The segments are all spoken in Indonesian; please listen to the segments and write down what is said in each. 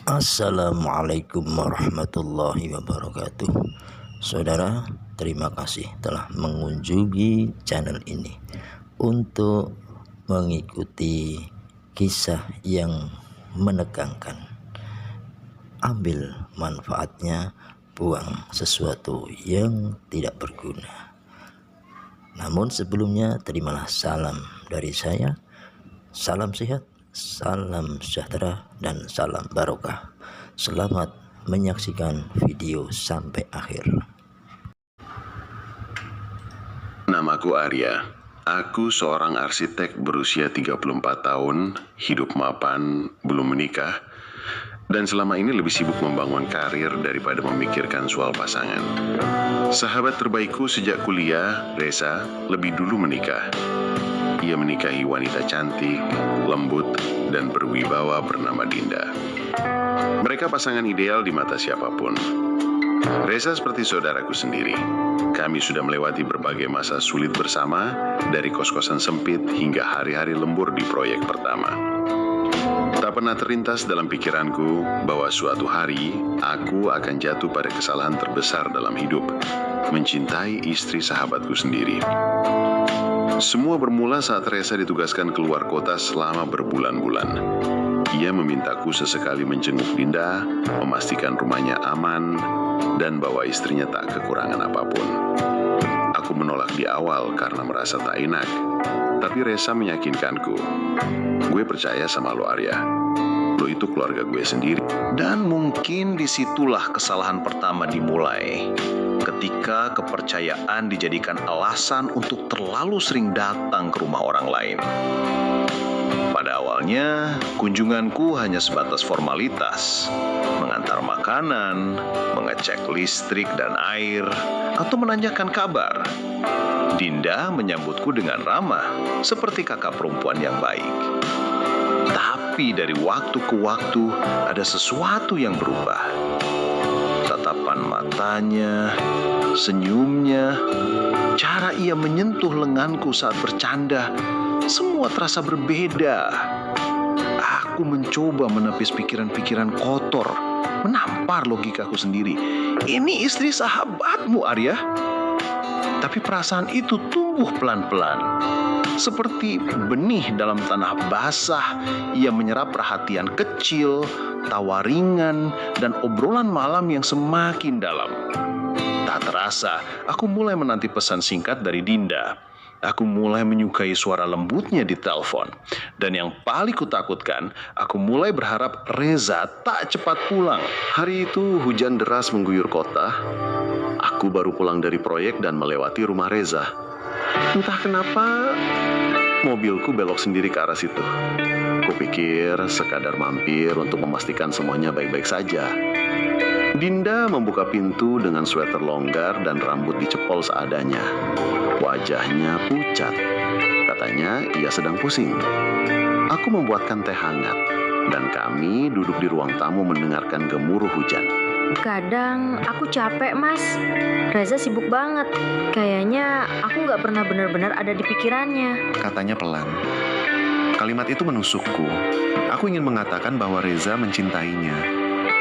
Assalamualaikum warahmatullahi wabarakatuh. Saudara, terima kasih telah mengunjungi channel ini untuk mengikuti kisah yang menegangkan. Ambil manfaatnya, buang sesuatu yang tidak berguna. Namun sebelumnya, terimalah salam dari saya. Salam sehat, salam sejahtera, dan salam barokah. Selamat menyaksikan video sampai akhir. Namaku Arya. Aku seorang arsitek berusia 34 tahun, hidup mapan, belum menikah, dan selama ini lebih sibuk membangun karir daripada memikirkan soal pasangan. Sahabat terbaikku sejak kuliah, Reza, lebih dulu menikah. Ia menikahi wanita cantik, lembut, dan berwibawa bernama Dinda. Mereka pasangan ideal di mata siapapun. Reza seperti saudaraku sendiri. Kami sudah melewati berbagai masa sulit bersama, dari kos-kosan sempit hingga hari-hari lembur di proyek pertama. Tak pernah terlintas dalam pikiranku bahwa suatu hari aku akan jatuh pada kesalahan terbesar dalam hidup, mencintai istri sahabatku sendiri. Semua bermula saat Reza ditugaskan keluar kota selama berbulan-bulan. Ia memintaku sesekali menjenguk Dinda, memastikan rumahnya aman, dan bahwa istrinya tak kekurangan apapun. Aku menolak di awal karena merasa tak enak, tapi Reza meyakinkanku. Gue percaya sama lo, Arya. Lo itu keluarga gue sendiri. Dan mungkin disitulah kesalahan pertama dimulai. Ketika kepercayaan dijadikan alasan untuk terlalu sering datang ke rumah orang lain. Pada awalnya, kunjunganku hanya sebatas formalitas, mengantar makanan, mengecek listrik dan air, atau menanyakan kabar. Dinda menyambutku dengan ramah, seperti kakak perempuan yang baik. Tapi dari waktu ke waktu, ada sesuatu yang berubah. Tatapan matanya, senyumnya, cara ia menyentuh lenganku saat bercanda, semua terasa berbeda. Aku mencoba menepis pikiran-pikiran kotor, menampar logikaku sendiri. Ini istri sahabatmu, Arya. Tapi perasaan itu tumbuh pelan-pelan. Seperti benih dalam tanah basah, ia menyerap perhatian kecil, tawa ringan, dan obrolan malam yang semakin dalam. Tak terasa, aku mulai menanti pesan singkat dari Dinda. Aku mulai menyukai suara lembutnya di telepon. Dan yang paling kutakutkan, aku mulai berharap Reza tak cepat pulang. Hari itu hujan deras mengguyur kota. Aku baru pulang dari proyek dan melewati rumah Reza. Entah kenapa, mobilku belok sendiri ke arah situ. Kupikir sekadar mampir untuk memastikan semuanya baik-baik saja. Dinda membuka pintu dengan sweater longgar dan rambut dicepol seadanya. Wajahnya pucat. Katanya ia sedang pusing. Aku membuatkan teh hangat, dan kami duduk di ruang tamu mendengarkan gemuruh hujan. Kadang aku capek, Mas. Reza sibuk banget. Kayaknya aku nggak pernah benar-benar ada di pikirannya. Katanya pelan. Kalimat itu menusukku. Aku ingin mengatakan bahwa Reza mencintainya,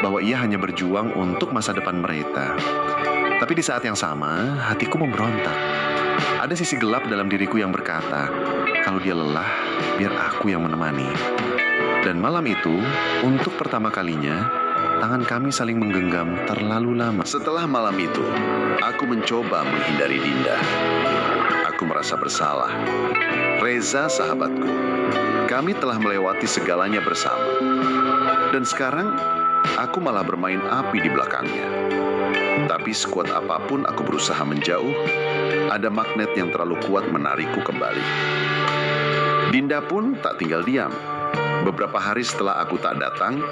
bahwa ia hanya berjuang untuk masa depan mereka. Tapi di saat yang sama, hatiku memberontak. Ada sisi gelap dalam diriku yang berkata, kalau dia lelah, biar aku yang menemani. Dan malam itu, untuk pertama kalinya, tangan kami saling menggenggam terlalu lama. Setelah malam itu, aku mencoba menghindari Dinda. Aku merasa bersalah. Reza sahabatku. Kami telah melewati segalanya bersama. Dan sekarang, aku malah bermain api di belakangnya. Tapi sekuat apapun aku berusaha menjauh, ada magnet yang terlalu kuat menarikku kembali. Dinda pun tak tinggal diam. Beberapa hari setelah aku tak datang,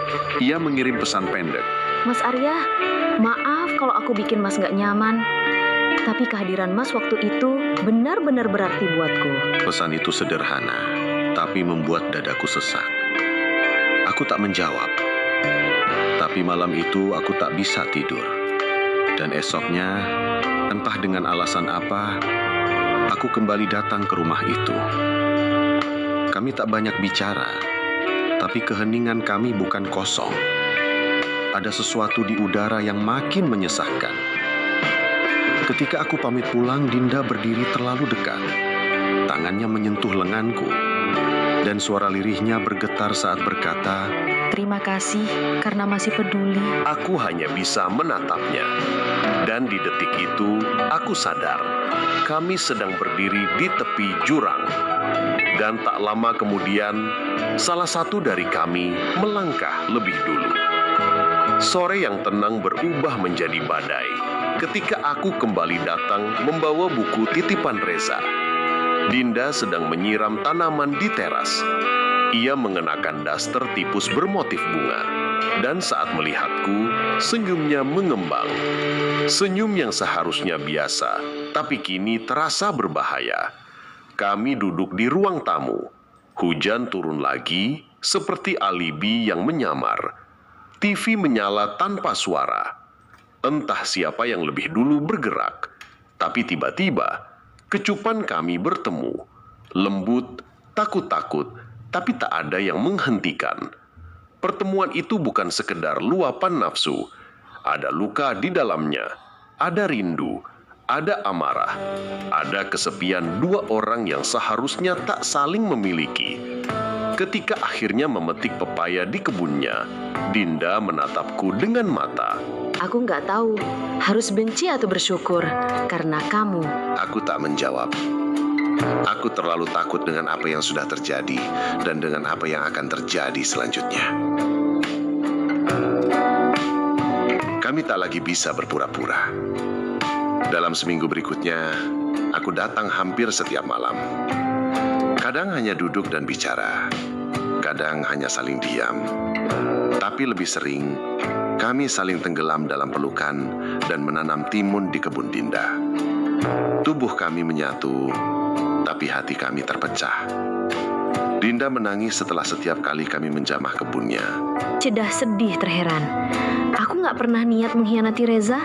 ia mengirim pesan pendek. Mas Arya, maaf kalau aku bikin Mas nggak nyaman. Tapi kehadiran Mas waktu itu benar-benar berarti buatku. Pesan itu sederhana, tapi membuat dadaku sesak. Aku tak menjawab. Tapi malam itu aku tak bisa tidur. Dan esoknya, entah dengan alasan apa, aku kembali datang ke rumah itu. Kami tak banyak bicara, tapi keheningan kami bukan kosong. ada sesuatu di udara yang makin menyesakkan. Ketika aku pamit pulang, Dinda berdiri terlalu dekat. Tangannya menyentuh lenganku, dan suara lirihnya bergetar saat berkata, Terima kasih karena masih peduli. aku hanya bisa menatapnya. Dan di detik itu, aku sadar kami sedang berdiri di tepi jurang. Dan tak lama kemudian, salah satu dari kami melangkah lebih dulu. Sore yang tenang berubah menjadi badai ketika aku kembali datang membawa buku titipan Reza. Dinda sedang menyiram tanaman di teras. Ia mengenakan daster tipus bermotif bunga. Dan saat melihatku, senyumnya mengembang. Senyum yang seharusnya biasa, tapi kini terasa berbahaya. Kami duduk di ruang tamu. Hujan turun lagi, seperti alibi yang menyamar. TV menyala tanpa suara. Entah siapa yang lebih dulu bergerak. Tapi tiba-tiba, kecupan kami bertemu. Lembut, takut-takut, tapi tak ada yang menghentikan. Pertemuan itu bukan sekedar luapan nafsu. Ada luka di dalamnya, ada rindu, ada amarah, ada kesepian dua orang yang seharusnya tak saling memiliki. Ketika akhirnya memetik pepaya di kebunnya, Dinda menatapku dengan mata. Aku nggak tahu harus benci atau bersyukur karena kamu. Aku tak menjawab. Aku terlalu takut dengan apa yang sudah terjadi dan dengan apa yang akan terjadi selanjutnya. Kami tak lagi bisa berpura-pura. Dalam seminggu berikutnya, aku datang hampir setiap malam. Kadang hanya duduk dan bicara, kadang hanya saling diam. Tapi lebih sering, kami saling tenggelam dalam pelukan dan menanam timun di kebun Dinda. Tubuh kami menyatu, tapi hati kami terpecah. Dinda menangis setelah setiap kali kami menjamah kebunnya. Cedah sedih terheran. Aku nggak pernah niat mengkhianati Reza.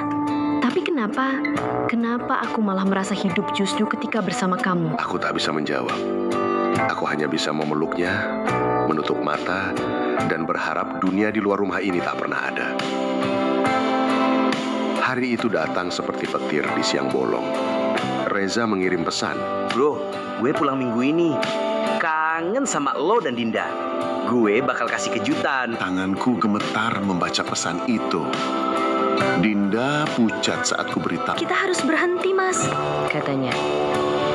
Tapi kenapa aku malah merasa hidup justru ketika bersama kamu? Aku tak bisa menjawab. Aku hanya bisa memeluknya, menutup mata, dan berharap dunia di luar rumah ini tak pernah ada. Hari itu datang seperti petir di siang bolong. Reza mengirim pesan. Bro, gue pulang minggu ini. Kangen sama lo dan Dinda. Gue bakal kasih kejutan. Tanganku gemetar membaca pesan itu. Dinda pucat saat kuberitahu. Kita harus berhenti, Mas, katanya.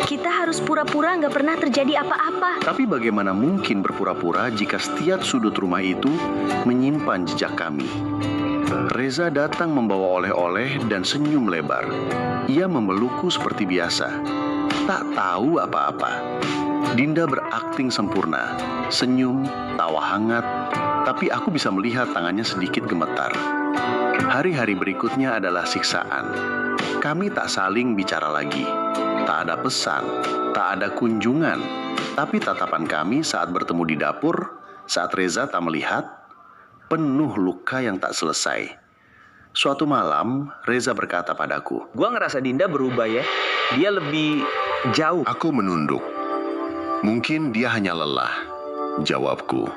Kita harus pura-pura nggak pernah terjadi apa-apa. Tapi bagaimana mungkin berpura-pura jika setiap sudut rumah itu menyimpan jejak kami? Reza datang membawa oleh-oleh dan senyum lebar. Ia memelukku seperti biasa. Tak tahu apa-apa. Dinda berakting sempurna. Senyum, tawa hangat. Tapi aku bisa melihat tangannya sedikit gemetar. Hari-hari berikutnya adalah siksaan. Kami tak saling bicara lagi. Tak ada pesan, tak ada kunjungan. Tapi tatapan kami saat bertemu di dapur, saat Reza tak melihat, penuh luka yang tak selesai. Suatu malam, Reza berkata padaku, Gue ngerasa Dinda berubah ya. Dia lebih jauh. Aku menunduk. Mungkin dia hanya lelah, jawabku.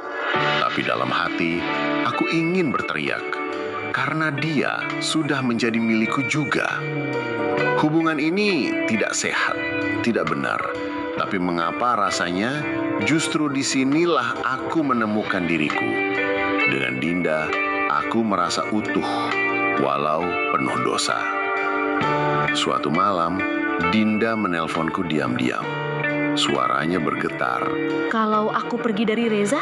Tapi dalam hati, aku ingin berteriak. Karena dia sudah menjadi milikku juga. Hubungan ini tidak sehat, tidak benar. Tapi mengapa rasanya justru disinilah aku menemukan diriku. Dengan Dinda, aku merasa utuh, walau penuh dosa. Suatu malam, Dinda menelponku diam-diam. Suaranya bergetar. Kalau aku pergi dari Reza,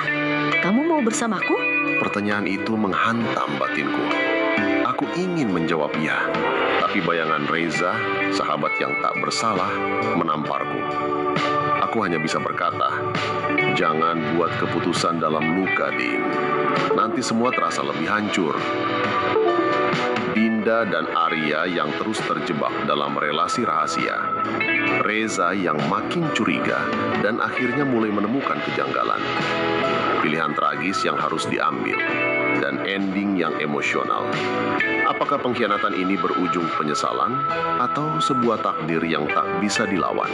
kamu mau bersamaku? Pertanyaan itu menghantam batinku. Aku ingin menjawab ya, tapi bayangan Reza, sahabat yang tak bersalah, menamparku. Aku hanya bisa berkata, jangan buat keputusan dalam luka, Din. Nanti semua terasa lebih hancur. Dinda dan Arya yang terus terjebak dalam relasi rahasia. Reza yang makin curiga dan akhirnya mulai menemukan kejanggalan. Pilihan tragis yang harus diambil dan ending yang emosional. Apakah pengkhianatan ini berujung penyesalan atau sebuah takdir yang tak bisa dilawan?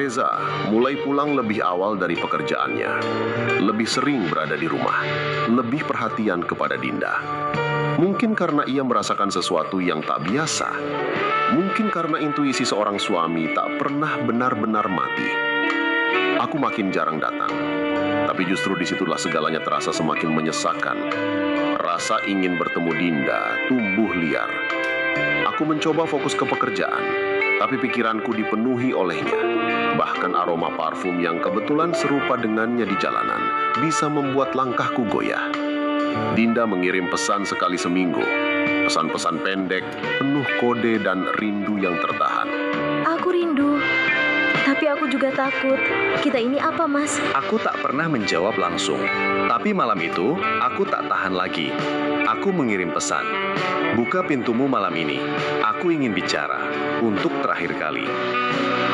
Reza mulai pulang lebih awal dari pekerjaannya, lebih sering berada di rumah, lebih perhatian kepada Dinda. Mungkin karena ia merasakan sesuatu yang tak biasa. Mungkin karena intuisi seorang suami tak pernah benar-benar mati. Aku makin jarang datang, tapi justru disitulah segalanya terasa semakin menyesakan. Rasa ingin bertemu Dinda tumbuh liar. Aku mencoba fokus ke pekerjaan, tapi pikiranku dipenuhi olehnya. Bahkan aroma parfum yang kebetulan serupa dengannya di jalanan bisa membuat langkahku goyah. Dinda mengirim pesan sekali seminggu. Pesan-pesan pendek, penuh kode dan rindu yang tertahan. Aku rindu, tapi aku juga takut. Kita ini apa, Mas? Aku tak pernah menjawab langsung. Tapi malam itu, aku tak tahan lagi. Aku mengirim pesan. Buka pintumu malam ini. Aku ingin bicara. Untuk terakhir kali.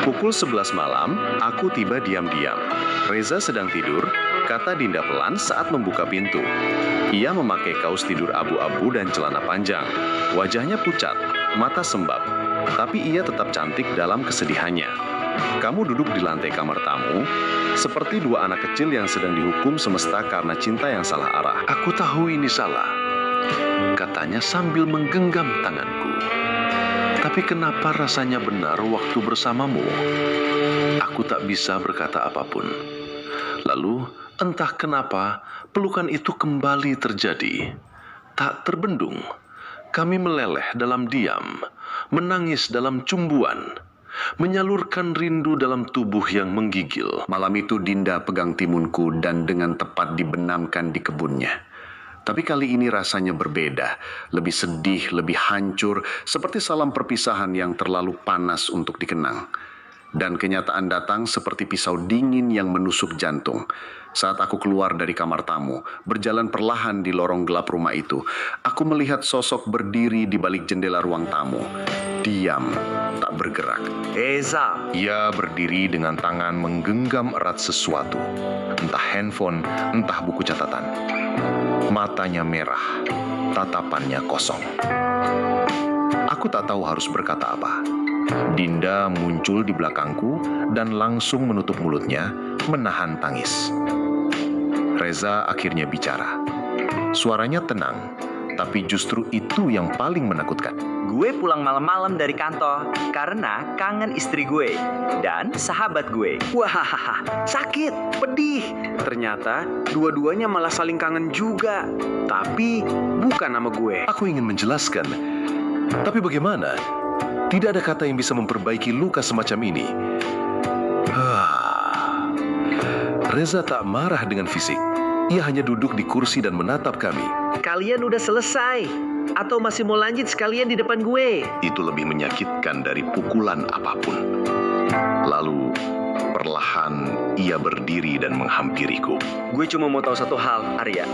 Pukul 11 malam, aku tiba diam-diam. Reza sedang tidur, kata Dinda pelan saat membuka pintu. Ia memakai kaos tidur abu-abu dan celana panjang. Wajahnya pucat, mata sembab. Tapi ia tetap cantik dalam kesedihannya. Kamu duduk di lantai kamar tamu, seperti dua anak kecil yang sedang dihukum semesta karena cinta yang salah arah. Aku tahu ini salah, katanya sambil menggenggam tanganku. Tapi kenapa rasanya benar waktu bersamamu? Aku tak bisa berkata apapun. Lalu, entah kenapa, pelukan itu kembali terjadi. Tak terbendung, kami meleleh dalam diam, menangis dalam cumbuan, menyalurkan rindu dalam tubuh yang menggigil. Malam itu Dinda pegang timunku dan dengan tepat dibenamkan di kebunnya. Tapi kali ini rasanya berbeda, lebih sedih, lebih hancur, seperti salam perpisahan yang terlalu panas untuk dikenang. Dan kenyataan datang seperti pisau dingin yang menusuk jantung. Saat aku keluar dari kamar tamu, berjalan perlahan di lorong gelap rumah itu, aku melihat sosok berdiri di balik jendela ruang tamu. Diam, tak bergerak. Reza, Ia berdiri dengan tangan menggenggam erat sesuatu. Entah handphone, entah buku catatan. Matanya merah, tatapannya kosong. Aku tak tahu harus berkata apa. Dinda muncul di belakangku dan langsung menutup mulutnya, menahan tangis. Reza akhirnya bicara. Suaranya tenang, tapi justru itu yang paling menakutkan. gue pulang malam-malam dari kantor karena kangen istri gue dan sahabat gue. Wah, sakit, pedih. Ternyata dua-duanya malah saling kangen juga. Tapi bukan nama gue. Aku ingin menjelaskan, tapi bagaimana? Tidak ada kata yang bisa memperbaiki luka semacam ini. Reza tak marah dengan fisik. Ia hanya duduk di kursi dan menatap kami. Kalian udah selesai? Atau masih mau lanjut sekalian di depan gue? Itu lebih menyakitkan dari pukulan apapun. Lalu, perlahan ia berdiri dan menghampiriku. Gue cuma mau tahu satu hal, Arya.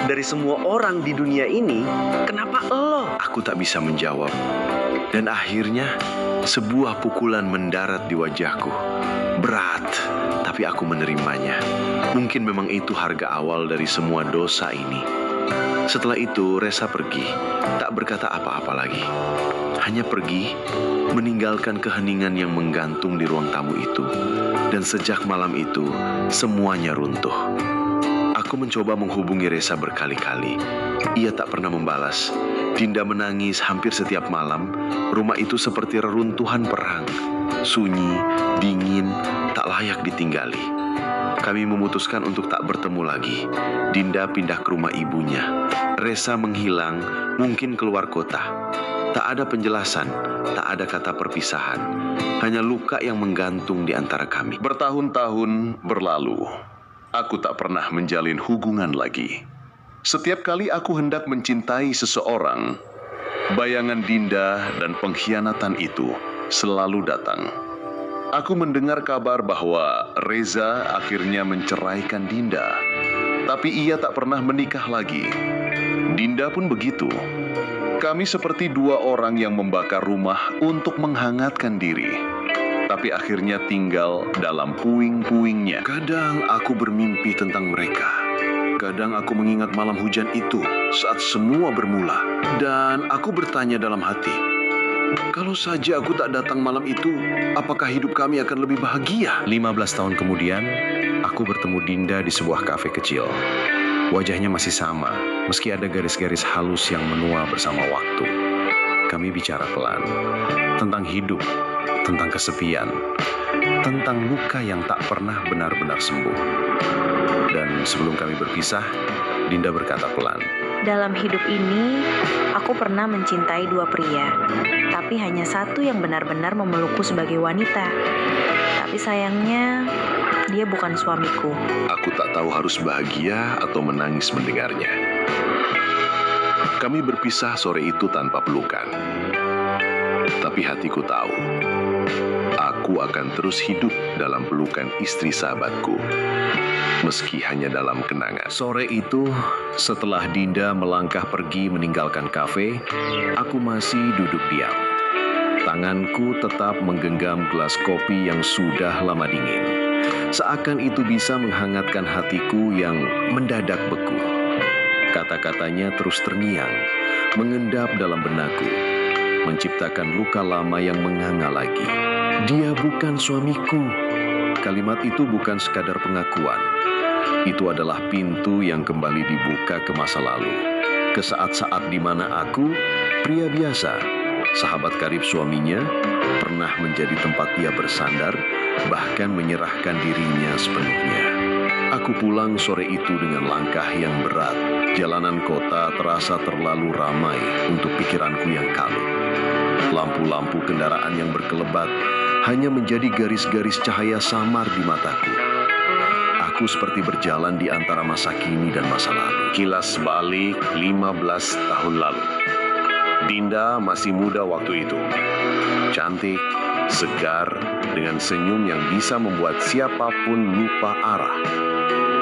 Dari semua orang di dunia ini, kenapa lo? Aku tak bisa menjawab. Dan akhirnya, sebuah pukulan mendarat di wajahku. Berat, tapi aku menerimanya. Mungkin memang itu harga awal dari semua dosa ini. Setelah itu, Reza pergi, tak berkata apa-apa lagi. Hanya pergi, meninggalkan keheningan yang menggantung di ruang tamu itu. Dan sejak malam itu, semuanya runtuh. Aku mencoba menghubungi Reza berkali-kali. Ia tak pernah membalas. Dinda menangis hampir setiap malam. Rumah itu seperti reruntuhan perang. Sunyi, dingin, tak layak ditinggali. Kami memutuskan untuk tak bertemu lagi. Dinda pindah ke rumah ibunya. Reza menghilang, mungkin keluar kota. Tak ada penjelasan, tak ada kata perpisahan. Hanya luka yang menggantung di antara kami. Bertahun-tahun berlalu. Aku tak pernah menjalin hubungan lagi. Setiap kali aku hendak mencintai seseorang, bayangan Dinda dan pengkhianatan itu selalu datang. Aku mendengar kabar bahwa Reza akhirnya menceraikan Dinda, tapi ia tak pernah menikah lagi. Dinda pun begitu. Kami seperti dua orang yang membakar rumah untuk menghangatkan diri, tapi akhirnya tinggal dalam puing-puingnya. Kadang aku bermimpi tentang mereka. Kadang aku mengingat malam hujan itu saat semua bermula. Dan aku bertanya dalam hati, Kalau saja aku tak datang malam itu, apakah hidup kami akan lebih bahagia? 15 tahun kemudian, aku bertemu Dinda di sebuah kafe kecil. Wajahnya masih sama, meski ada garis-garis halus yang menua bersama waktu. Kami bicara pelan tentang hidup, tentang kesepian, tentang luka yang tak pernah benar-benar sembuh. Dan sebelum kami berpisah, Dinda berkata pelan, "Dalam hidup ini, aku pernah mencintai dua pria, tapi hanya satu yang benar-benar memelukku sebagai wanita. Tapi sayangnya, dia bukan suamiku." Aku tak tahu harus bahagia atau menangis mendengarnya. Kami berpisah sore itu tanpa pelukan. Tapi hatiku tahu, aku akan terus hidup dalam pelukan istri sahabatku, meski hanya dalam kenangan. sore itu, setelah Dinda melangkah pergi meninggalkan kafe, aku masih duduk diam. Tanganku tetap menggenggam gelas kopi yang sudah lama dingin. Seakan itu bisa menghangatkan hatiku yang mendadak beku. Kata-katanya terus terngiang, mengendap dalam benakku, menciptakan luka lama yang menganga lagi. Dia bukan suamiku. Kalimat itu bukan sekadar pengakuan. Itu adalah pintu yang kembali dibuka ke masa lalu. Ke saat-saat di mana aku, pria biasa, sahabat karib suaminya, pernah menjadi tempat dia bersandar, bahkan menyerahkan dirinya sepenuhnya. Aku pulang sore itu dengan langkah yang berat. Jalanan kota terasa terlalu ramai untuk pikiranku yang kalut. Lampu-lampu kendaraan yang berkelebat hanya menjadi garis-garis cahaya samar di mataku. Aku seperti berjalan di antara masa kini dan masa lalu. Kilas balik 15 tahun lalu. Dinda masih muda waktu itu. Cantik, segar, dengan senyum yang bisa membuat siapapun lupa arah.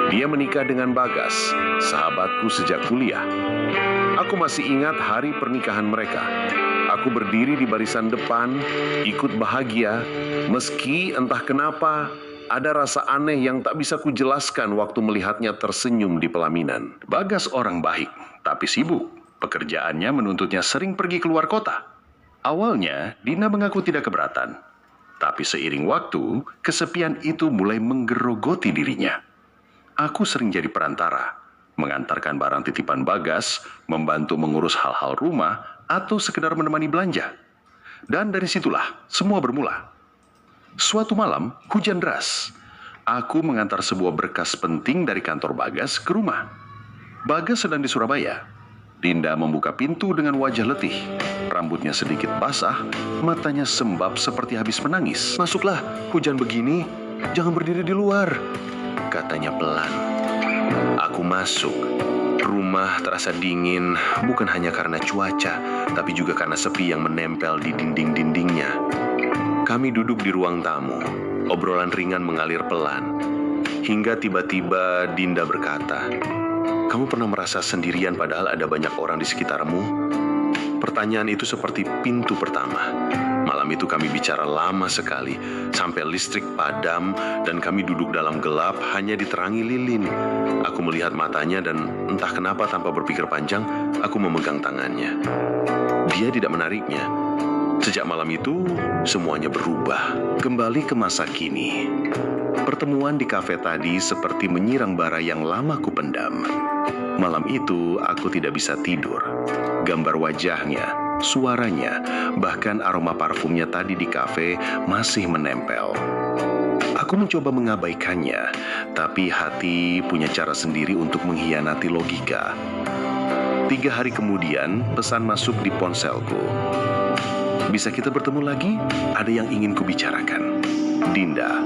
Dia menikah dengan Bagas, sahabatku sejak kuliah. Aku masih ingat hari pernikahan mereka. Aku berdiri di barisan depan, ikut bahagia, meski entah kenapa ada rasa aneh yang tak bisa kujelaskan waktu melihatnya tersenyum di pelaminan. Bagas orang baik, tapi sibuk. Pekerjaannya menuntutnya sering pergi keluar kota. Awalnya, Dina mengaku tidak keberatan. Tapi seiring waktu, kesepian itu mulai menggerogoti dirinya. Aku sering jadi perantara, mengantarkan barang titipan Bagas, membantu mengurus hal-hal rumah, atau sekedar menemani belanja. Dan dari situlah semua bermula. Suatu malam, hujan deras. Aku mengantar sebuah berkas penting dari kantor Bagas ke rumah. Bagas sedang di Surabaya. Dinda membuka pintu dengan wajah letih. Rambutnya sedikit basah, matanya sembab seperti habis menangis. "Masuklah, hujan begini, jangan berdiri di luar," katanya pelan. Aku masuk. Rumah terasa dingin, bukan hanya karena cuaca, tapi juga karena sepi yang menempel di dinding-dindingnya. Kami duduk di ruang tamu. Obrolan ringan mengalir pelan. Hingga tiba-tiba Dinda berkata, "Kamu pernah merasa sendirian padahal ada banyak orang di sekitarmu?" Pertanyaan itu seperti pintu pertama. Malam itu kami bicara lama sekali, sampai listrik padam dan kami duduk dalam gelap hanya diterangi lilin. Aku melihat matanya dan entah kenapa tanpa berpikir panjang, aku memegang tangannya. Dia tidak menariknya. Sejak malam itu, semuanya berubah. Kembali ke masa kini. Pertemuan di kafe tadi seperti menyirang bara yang lama kupendam. Malam itu, aku tidak bisa tidur. Gambar wajahnya, suaranya, bahkan aroma parfumnya tadi di kafe masih menempel. Aku mencoba mengabaikannya, tapi hati punya cara sendiri untuk mengkhianati logika. 3 hari kemudian, pesan masuk di ponselku. "Bisa kita bertemu lagi? Ada yang ingin kubicarakan." Dinda.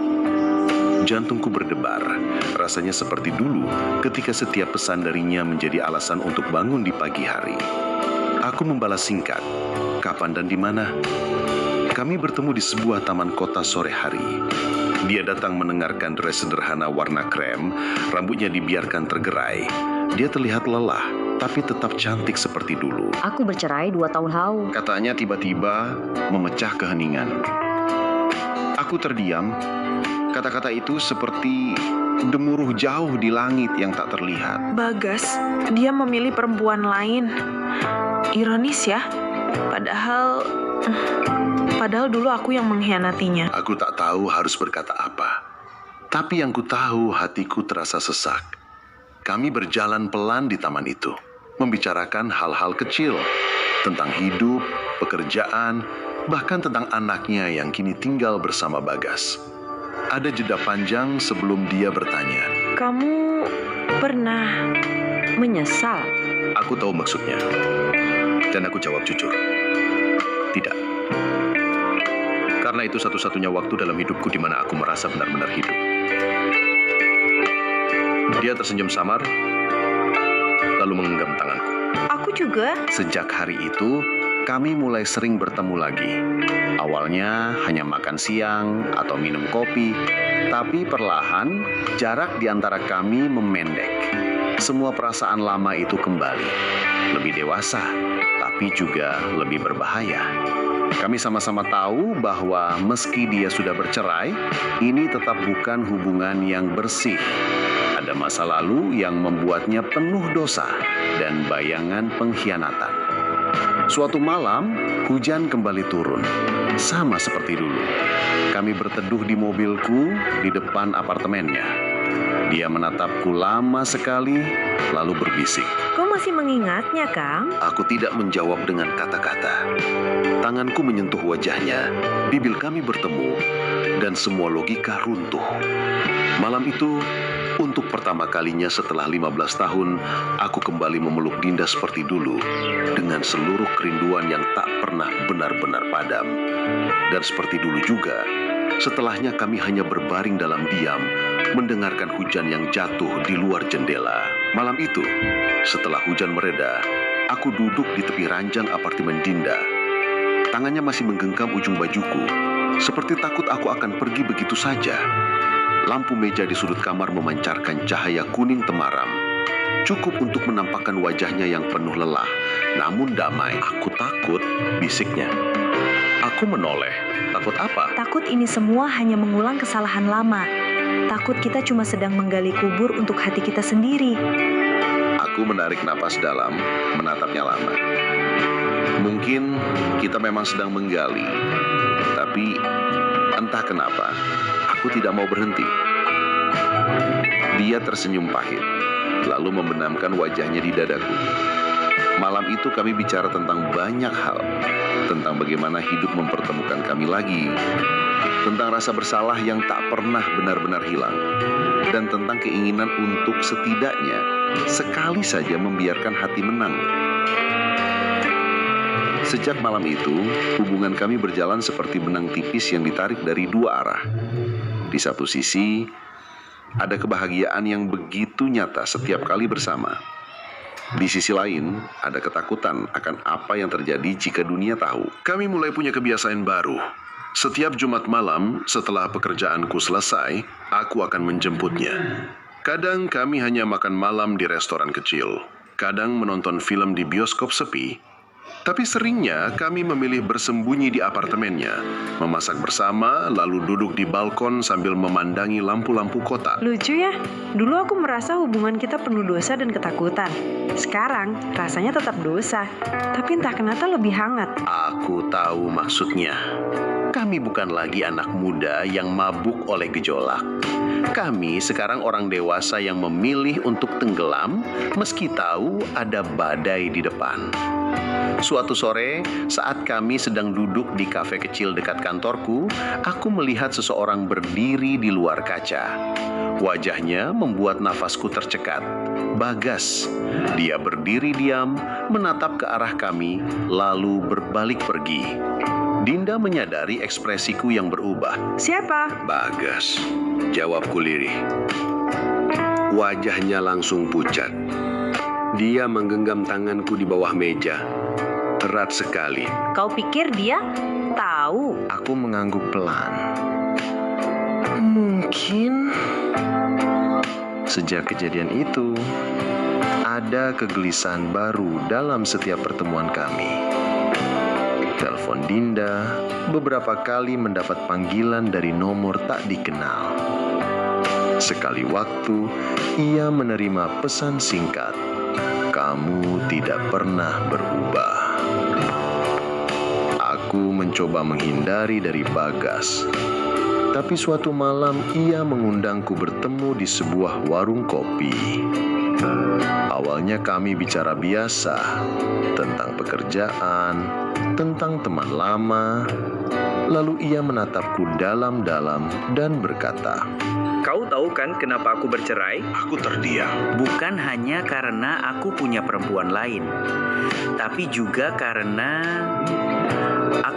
Jantungku berdebar. Rasanya seperti dulu ketika setiap pesan darinya menjadi alasan untuk bangun di pagi hari. Aku membalas singkat. "Kapan dan di mana?" Kami bertemu di sebuah taman kota sore hari. Dia datang mendengarkan dress sederhana warna krem, rambutnya dibiarkan tergerai. Dia terlihat lelah, tapi tetap cantik seperti dulu. Aku bercerai 2 tahun lalu. Katanya tiba-tiba memecah keheningan. Aku terdiam. Kata-kata itu seperti gemuruh jauh di langit yang tak terlihat. Bagas, dia memilih perempuan lain. Ironis ya, padahal Padahal dulu aku yang mengkhianatinya. Aku tak tahu harus berkata apa. Tapi yang ku tahu hatiku terasa sesak. Kami berjalan pelan di taman itu, membicarakan hal-hal kecil tentang hidup, pekerjaan, bahkan tentang anaknya yang kini tinggal bersama Bagas. Ada jeda panjang sebelum dia bertanya. Kamu pernah menyesal? Aku tahu maksudnya. Dan aku jawab jujur. Tidak. Karena itu satu-satunya waktu dalam hidupku di mana aku merasa benar-benar hidup. Dia tersenyum samar, lalu menggenggam tanganku. Aku juga. Sejak hari itu, kami mulai sering bertemu lagi. Awalnya hanya makan siang atau minum kopi, tapi perlahan jarak di antara kami memendek. Semua perasaan lama itu kembali, lebih dewasa, tapi juga lebih berbahaya. Kami sama-sama tahu bahwa meski dia sudah bercerai, ini tetap bukan hubungan yang bersih. Ada masa lalu yang membuatnya penuh dosa dan bayangan pengkhianatan. Suatu malam, hujan kembali turun, sama seperti dulu. Kami berteduh di mobilku di depan apartemennya. Dia menatapku lama sekali, lalu berbisik. Kau masih mengingatnya, Kang? Aku tidak menjawab dengan kata-kata. Tanganku menyentuh wajahnya, bibir kami bertemu, dan semua logika runtuh. Malam itu, untuk pertama kalinya setelah 15 tahun, aku kembali memeluk Dinda seperti dulu, dengan seluruh kerinduan yang tak pernah benar-benar padam. Dan seperti dulu juga, setelahnya kami hanya berbaring dalam diam, mendengarkan hujan yang jatuh di luar jendela. Malam itu, setelah hujan mereda, aku duduk di tepi ranjang apartemen Dinda. Tangannya masih menggenggam ujung bajuku, seperti takut aku akan pergi begitu saja. Lampu meja di sudut kamar memancarkan cahaya kuning temaram, cukup untuk menampakkan wajahnya yang penuh lelah, namun damai. Aku takut, bisiknya. Aku menoleh. Takut apa? Takut ini semua hanya mengulang kesalahan lama. Takut kita cuma sedang menggali kubur untuk hati kita sendiri. Aku menarik napas dalam, menatapnya lama. Mungkin kita memang sedang menggali, tapi entah kenapa, aku tidak mau berhenti. Dia tersenyum pahit, lalu membenamkan wajahnya di dadaku. Malam itu kami bicara tentang banyak hal, tentang bagaimana hidup mempertemukan kami lagi, tentang rasa bersalah yang tak pernah benar-benar hilang, dan tentang keinginan untuk setidaknya sekali saja membiarkan hati menang. Sejak malam itu, hubungan kami berjalan seperti benang tipis yang ditarik dari dua arah. Di satu sisi, ada kebahagiaan yang begitu nyata setiap kali bersama. Di sisi lain, ada ketakutan akan apa yang terjadi jika dunia tahu. Kami mulai punya kebiasaan baru. Setiap Jumat malam, setelah pekerjaanku selesai, aku akan menjemputnya. Kadang kami hanya makan malam di restoran kecil. Kadang menonton film di bioskop sepi. Tapi seringnya kami memilih bersembunyi di apartemennya, memasak bersama, lalu duduk di balkon sambil memandangi lampu-lampu kota. Lucu ya, dulu aku merasa hubungan kita penuh dosa dan ketakutan. Sekarang rasanya tetap dosa, tapi entah kenapa lebih hangat. Aku tahu maksudnya. Kami bukan lagi anak muda yang mabuk oleh gejolak. Kami sekarang orang dewasa yang memilih untuk tenggelam meski tahu ada badai di depan. Suatu sore, saat kami sedang duduk di kafe kecil dekat kantorku, aku melihat seseorang berdiri di luar kaca. Wajahnya membuat nafasku tercekat. Bagas. Dia berdiri diam, menatap ke arah kami, lalu berbalik pergi. Dinda menyadari ekspresiku yang berubah. Siapa? Bagas, jawabku lirih. Wajahnya langsung pucat. Dia menggenggam tanganku di bawah meja. Erat sekali. Kau pikir dia tahu? Aku mengangguk pelan. Mungkin Sejak kejadian itu, ada kegelisahan baru dalam setiap pertemuan kami. Telepon Dinda beberapa kali mendapat panggilan dari nomor tak dikenal. Sekali waktu, ia menerima pesan singkat, "Kamu tidak pernah berubah." Aku mencoba menghindari dari Bagas. Tapi suatu malam ia mengundangku bertemu di sebuah warung kopi. Awalnya kami bicara biasa tentang pekerjaan, tentang teman lama. Lalu ia menatapku dalam-dalam dan berkata, Kau tahu kan kenapa aku bercerai? aku terdiam. Bukan hanya karena aku punya perempuan lain, tapi juga karena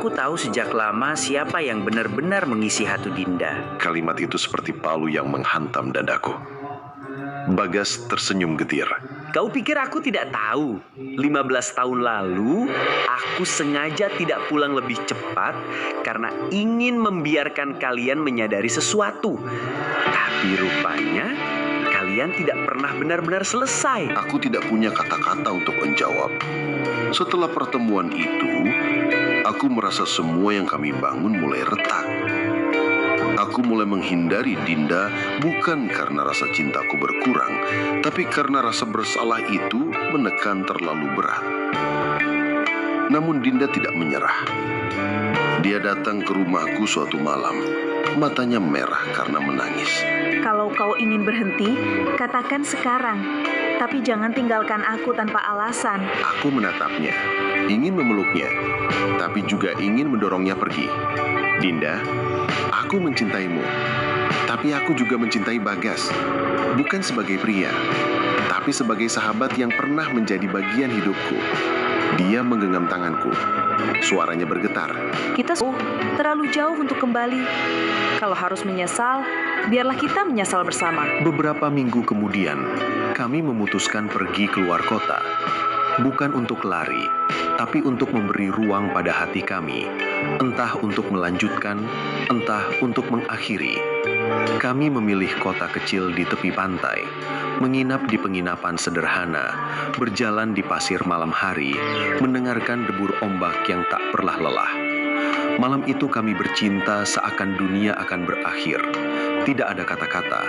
aku tahu sejak lama siapa yang benar-benar mengisi hati Dinda. Kalimat itu seperti palu yang menghantam dadaku. Bagas tersenyum getir. Kau pikir aku tidak tahu? 15 tahun lalu, aku sengaja tidak pulang lebih cepat karena ingin membiarkan kalian menyadari sesuatu. Tapi rupanya, kalian tidak pernah benar-benar selesai. Aku tidak punya kata-kata untuk menjawab. Setelah pertemuan itu, aku merasa semua yang kami bangun mulai retak. Aku mulai menghindari Dinda bukan karena rasa cintaku berkurang, tapi karena rasa bersalah itu menekan terlalu berat. Namun Dinda tidak menyerah. Dia datang ke rumahku suatu malam. Matanya merah karena menangis. Kalau kau ingin berhenti, katakan sekarang. Tapi jangan tinggalkan aku tanpa alasan. Aku menatapnya, ingin memeluknya, tapi juga ingin mendorongnya pergi. Dinda, aku mencintaimu, tapi aku juga mencintai Bagas. Bukan sebagai pria, tapi sebagai sahabat yang pernah menjadi bagian hidupku. Dia menggenggam tanganku. Suaranya bergetar. Kita terlalu jauh untuk kembali. Kalau harus menyesal, biarlah kita menyesal bersama. Beberapa minggu kemudian, kami memutuskan pergi keluar kota. Bukan untuk lari, tapi untuk memberi ruang pada hati kami. Entah untuk melanjutkan, entah untuk mengakhiri. Kami memilih kota kecil di tepi pantai, menginap di penginapan sederhana, berjalan di pasir malam hari, mendengarkan debur ombak yang tak pernah lelah. Malam itu kami bercinta seakan dunia akan berakhir. Tidak ada kata-kata,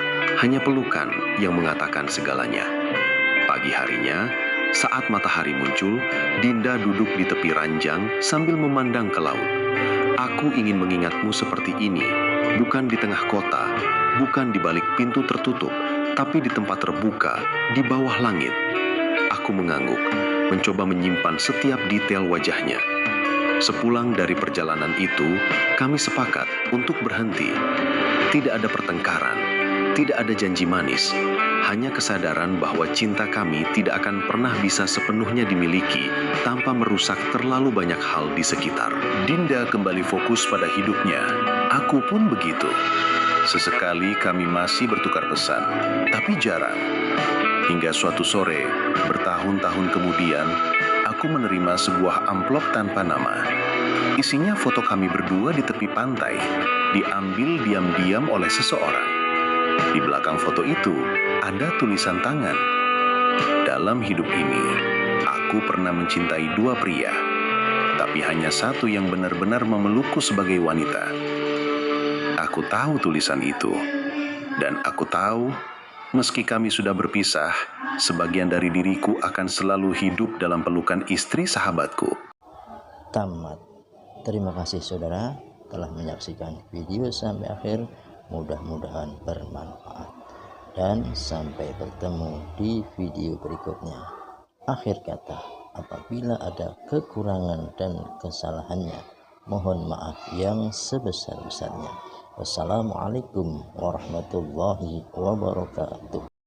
hanya pelukan yang mengatakan segalanya. Pagi harinya, saat matahari muncul, Dinda duduk di tepi ranjang sambil memandang ke laut. Aku ingin mengingatmu seperti ini, bukan di tengah kota, bukan di balik pintu tertutup, tapi di tempat terbuka, di bawah langit. Aku mengangguk, mencoba menyimpan setiap detail wajahnya. Sepulang dari perjalanan itu, kami sepakat untuk berhenti. Tidak ada pertengkaran, tidak ada janji manis, hanya kesadaran bahwa cinta kami tidak akan pernah bisa sepenuhnya dimiliki tanpa merusak terlalu banyak hal di sekitar. Dinda kembali fokus pada hidupnya. Aku pun begitu. Sesekali kami masih bertukar pesan, tapi jarang. Hingga suatu sore, bertahun-tahun kemudian, aku menerima sebuah amplop tanpa nama. Isinya foto kami berdua di tepi pantai, diambil diam-diam oleh seseorang. Di belakang foto itu, ada tulisan tangan. Dalam hidup ini, aku pernah mencintai dua pria, tapi hanya satu yang benar-benar memelukku sebagai wanita. Aku tahu tulisan itu, dan aku tahu meski kami sudah berpisah, sebagian dari diriku akan selalu hidup dalam pelukan istri sahabatku. Tamat. Terima kasih saudara telah menyaksikan video sampai akhir. Mudah-mudahan bermanfaat. Dan sampai bertemu di video berikutnya. Akhir kata, apabila ada kekurangan dan kesalahannya, mohon maaf yang sebesar-besarnya. Wassalamualaikum warahmatullahi wabarakatuh.